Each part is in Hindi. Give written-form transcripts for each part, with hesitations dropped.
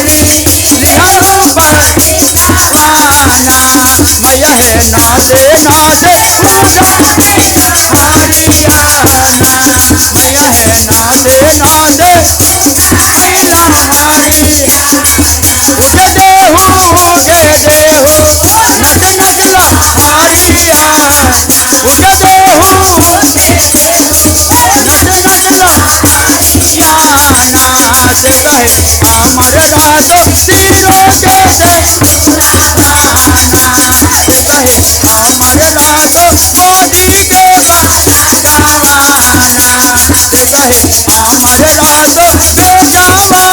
लिहलो परवाना मैया है नादे नादे हरियाणा मैया है नादे नादे उगे देहू नच नचला हरियाणा उगे देहू नच नचला हरियाणा से कहे अमर राजो तीनों जैसे राना से कहे अमर राजो मोदी देवा गावाना से कहे अमर राजो जोगावा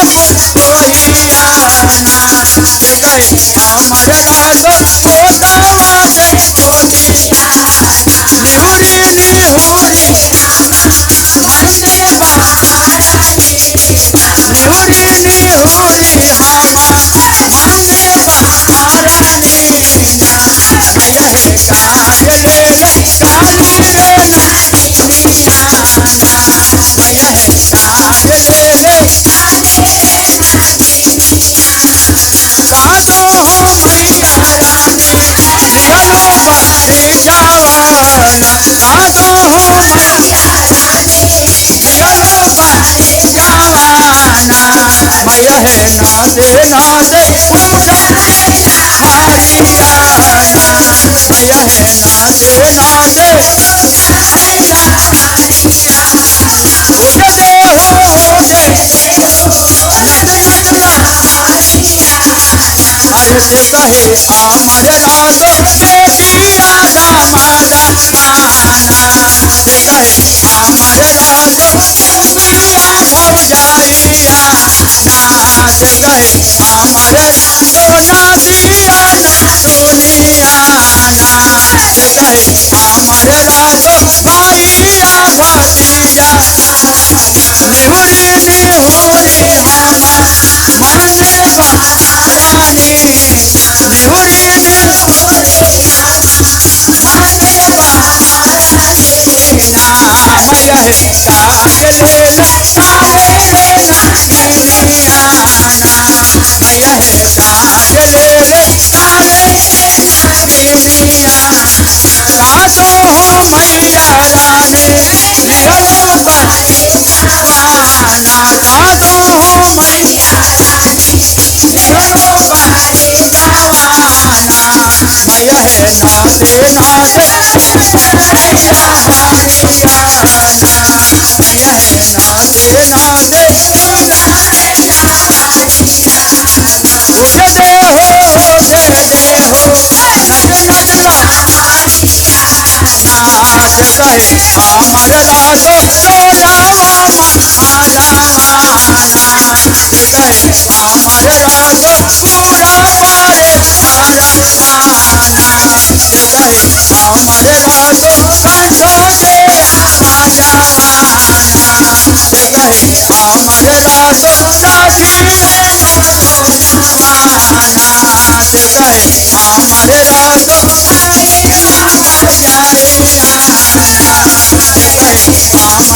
रोहियाना से कहे अमर राजो जोगावा से निहुरी निहुरी वंदे निहुरी निहुरी हवा वंदे महारानी मैया है काजल काली रे मैया है काजल साधो मैया रानी लिहलो परिछावाना साधो मैया लिहलो परिछावाना मैया है नादे नादे हरियाणा मैया है नादे नादे उगे देहू उगे नच नचला अरे से कहे अमर राजो बेटिया दामादा आना से कहे अमर राजो पिया भौजाइया ना से कहे अमर सोना दिया ना दुनिया ना से कहे अमर राजो भाइया भतीजा निहुरी निहुरी हवा वंदे रानी निहुरी निहुरी वंदे ना मैया है काजल काले रे नगिनियाना मैया है काजल काले नगिनियाना साधो मैया रानी लिहलो परिछावाना साधो मैया लिहलो परिछावाना मैया है नादे नादे हरियाणा मैया है नादे नादे उगे देहू नच नचला नाच कहे अमर राजो जोगावा महारावाना से कहे अमर राजो पूरा पारे परवाना से कहे अमर राजो कंठो तेरा आजावाना से कहे अमर राजो राखी रे वाना से कहे अमर राजो भौजाइया से कहे अमर